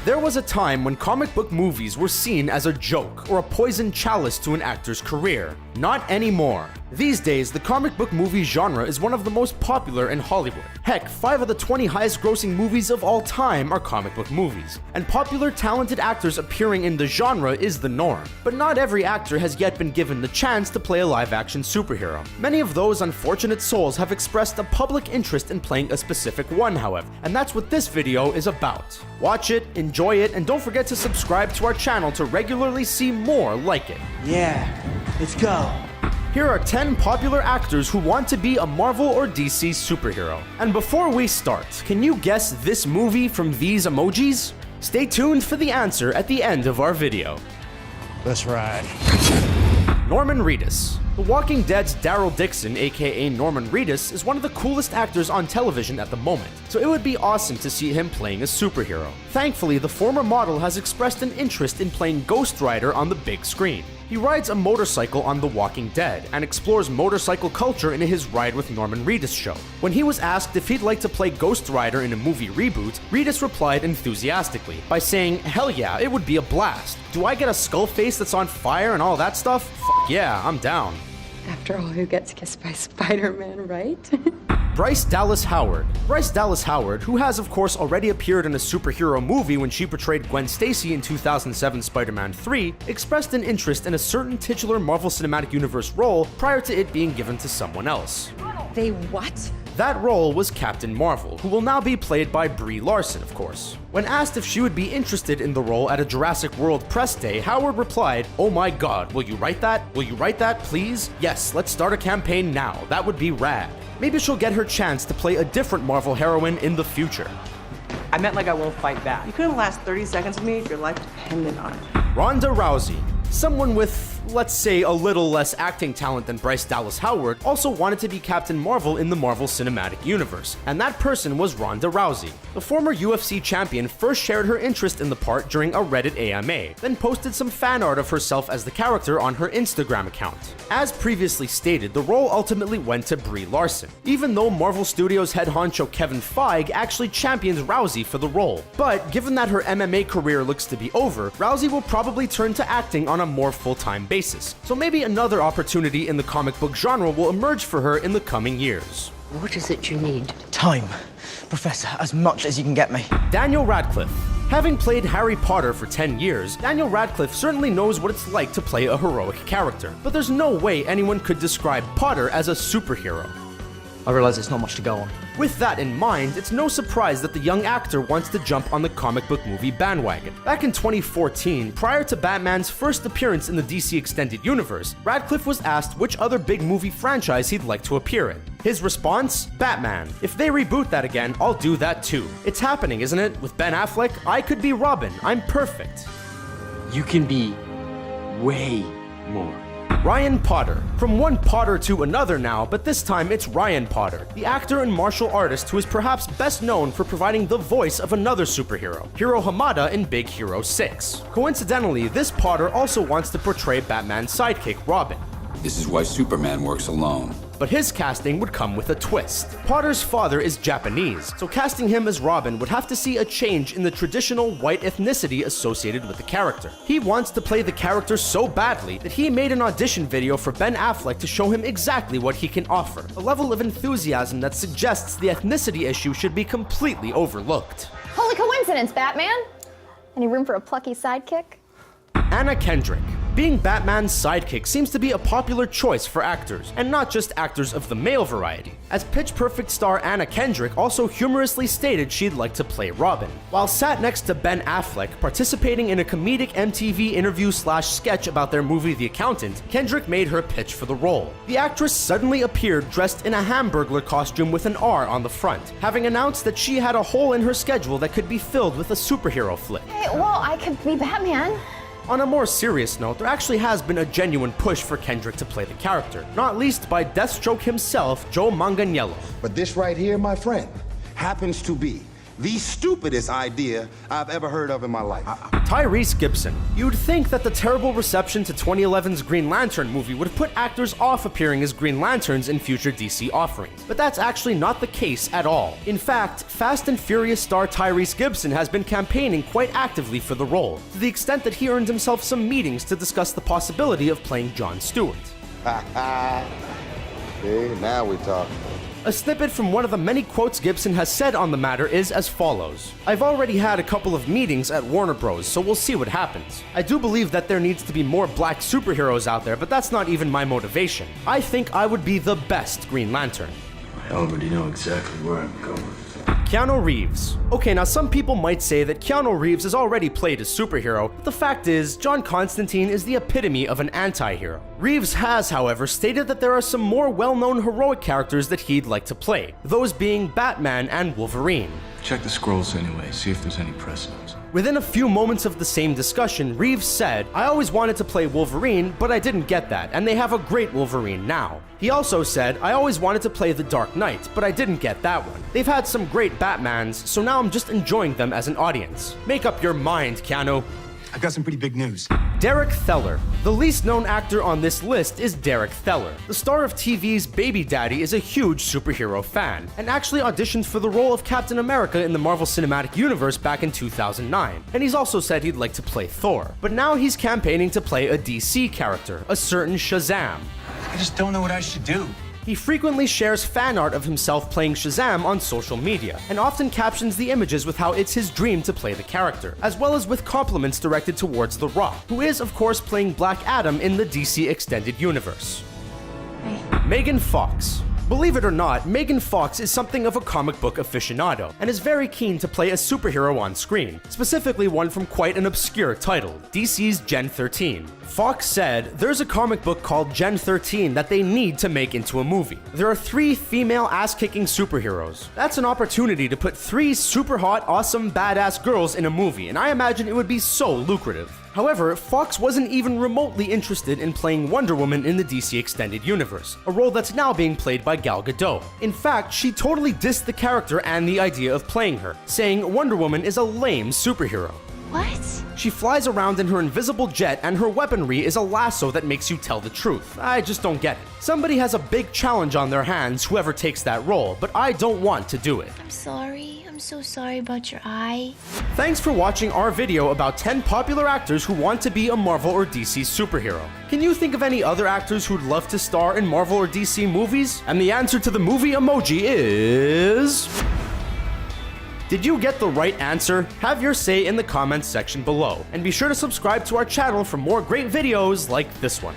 There was a time when comic book movies were seen as a joke or a poisoned chalice to an actor's career. Not anymore. These days, the comic book movie genre is one of the most popular in Hollywood. Heck, 5 of the 20 highest grossing movies of all time are comic book movies. And popular, talented actors appearing in the genre is the norm. But not every actor has yet been given the chance to play a live-action superhero. Many of those unfortunate souls have expressed a public interest in playing a specific one, however, and that's what this video is about. Watch it, enjoy it, and don't forget to subscribe to our channel to regularly see more like it. Yeah, let's go. Here are 10 popular actors who want to be a Marvel or DC superhero. And before we start, can you guess this movie from these emojis? Stay tuned for the answer at the end of our video. Let's ride. Norman Reedus. The Walking Dead's Daryl Dixon, aka Norman Reedus, is one of the coolest actors on television at the moment, so it would be awesome to see him playing a superhero. Thankfully, the former model has expressed an interest in playing Ghost Rider on the big screen. He rides a motorcycle on The Walking Dead and explores motorcycle culture in his Ride with Norman Reedus show. When he was asked if he'd like to play Ghost Rider in a movie reboot, Reedus replied enthusiastically by saying, "Hell yeah, it would be a blast. Do I get a skull face that's on fire and all that stuff? Fuck yeah, I'm down." After all, who gets kissed by Spider-Man, right? Bryce Dallas Howard. Bryce Dallas Howard, who has of course already appeared in a superhero movie when she portrayed Gwen Stacy in 2007 Spider-Man 3, expressed an interest in a certain titular Marvel Cinematic Universe role prior to it being given to someone else. They what? That role was Captain Marvel, who will now be played by Brie Larson, of course. When asked if she would be interested in the role at a Jurassic World press day, Howard replied, "Oh my god, will you write that? Will you write that, please? Yes, let's start a campaign now, that would be rad." Maybe she'll get her chance to play a different Marvel heroine in the future. I meant like I won't fight back. You couldn't last 30 seconds with me if your life depended on it. Ronda Rousey. Someone with, let's say, a little less acting talent than Bryce Dallas Howard also wanted to be Captain Marvel in the Marvel Cinematic Universe, and that person was Ronda Rousey. The former UFC champion first shared her interest in the part during a Reddit AMA, then posted some fan art of herself as the character on her Instagram account. As previously stated, the role ultimately went to Brie Larson, even though Marvel Studios head honcho Kevin Feige actually champions Rousey for the role. But given that her MMA career looks to be over, Rousey will probably turn to acting on a more full-time basis, so maybe another opportunity in the comic book genre will emerge for her in the coming years. What is it you need? Time. Professor, as much as you can get me. Daniel Radcliffe. Having played Harry Potter for 10 years, Daniel Radcliffe certainly knows what it's like to play a heroic character, but there's no way anyone could describe Potter as a superhero. I realize it's not much to go on. With that in mind, it's no surprise that the young actor wants to jump on the comic book movie bandwagon. Back in 2014, prior to Batman's first appearance in the DC Extended Universe, Radcliffe was asked which other big movie franchise he'd like to appear in. His response? Batman. If they reboot that again, I'll do that too. It's happening, isn't it? With Ben Affleck, I could be Robin. I'm perfect. You can be way more. Ryan Potter. From one Potter to another now, but this time it's Ryan Potter, the actor and martial artist who is perhaps best known for providing the voice of another superhero, Hiro Hamada in Big Hero 6. Coincidentally, this Potter also wants to portray Batman's sidekick, Robin. This is why Superman works alone. But his casting would come with a twist. Potter's father is Japanese, so casting him as Robin would have to see a change in the traditional white ethnicity associated with the character. He wants to play the character so badly that he made an audition video for Ben Affleck to show him exactly what he can offer, a level of enthusiasm that suggests the ethnicity issue should be completely overlooked. Holy coincidence, Batman! Any room for a plucky sidekick? Anna Kendrick. Being Batman's sidekick seems to be a popular choice for actors, and not just actors of the male variety, as Pitch Perfect star Anna Kendrick also humorously stated she'd like to play Robin. While sat next to Ben Affleck, participating in a comedic MTV interview/sketch about their movie The Accountant, Kendrick made her pitch for the role. The actress suddenly appeared dressed in a Hamburglar costume with an R on the front, having announced that she had a hole in her schedule that could be filled with a superhero flick. Hey, well, I could be Batman. On a more serious note, there actually has been a genuine push for Kendrick to play the character, not least by Deathstroke himself, Joe Manganiello. But this right here, my friend, happens to be the stupidest idea I've ever heard of in my life. Tyrese Gibson. You'd think that the terrible reception to 2011's Green Lantern movie would put actors off appearing as Green Lanterns in future DC offerings, but that's actually not the case at all. In fact, Fast and Furious star Tyrese Gibson has been campaigning quite actively for the role, to the extent that he earned himself some meetings to discuss the possibility of playing Jon Stewart. See, now we talk. A snippet from one of the many quotes Gibson has said on the matter is as follows: "I've already had a couple of meetings at Warner Bros, so we'll see what happens. I do believe that there needs to be more black superheroes out there, but that's not even my motivation. I think I would be the best Green Lantern." I already know exactly where I'm going. Keanu Reeves. Okay, now some people might say that Keanu Reeves has already played a superhero, but the fact is, John Constantine is the epitome of an anti-hero. Reeves has, however, stated that there are some more well-known heroic characters that he'd like to play, those being Batman and Wolverine. Check the scrolls anyway, see if there's any precedents. Within a few moments of the same discussion, Reeves said, "I always wanted to play Wolverine, but I didn't get that, and they have a great Wolverine now." He also said, "I always wanted to play the Dark Knight, but I didn't get that one. They've had some great Batmans, so now I'm just enjoying them as an audience. Make up your mind, Keanu." I've got some pretty big news. Derek Theler. The least known actor on this list is Derek Theler. The star of TV's Baby Daddy is a huge superhero fan, and actually auditioned for the role of Captain America in the Marvel Cinematic Universe back in 2009, and he's also said he'd like to play Thor. But now he's campaigning to play a DC character, a certain Shazam. I just don't know what I should do. He frequently shares fan art of himself playing Shazam on social media, and often captions the images with how it's his dream to play the character, as well as with compliments directed towards The Rock, who is, of course, playing Black Adam in the DC Extended Universe. Megan Fox. Believe it or not, Megan Fox is something of a comic book aficionado, and is very keen to play a superhero on screen, specifically one from quite an obscure title, DC's Gen 13. Fox said, "There's a comic book called Gen 13 that they need to make into a movie. There are 3 female ass-kicking superheroes. That's an opportunity to put 3 super hot, awesome, badass girls in a movie, and I imagine it would be so lucrative." However, Fox wasn't even remotely interested in playing Wonder Woman in the DC Extended Universe, a role that's now being played by Gal Gadot. In fact, she totally dissed the character and the idea of playing her, saying Wonder Woman is a lame superhero. What? She flies around in her invisible jet, and her weaponry is a lasso that makes you tell the truth. I just don't get it. Somebody has a big challenge on their hands, whoever takes that role, but I don't want to do it. I'm sorry. I'm so sorry about your eye. Thanks for watching our video about 10 popular actors who want to be a Marvel or DC superhero. Can you think of any other actors who'd love to star in Marvel or DC movies? And the answer to the movie emoji is... Did you get the right answer? Have your say in the comments section below, and be sure to subscribe to our channel for more great videos like this one.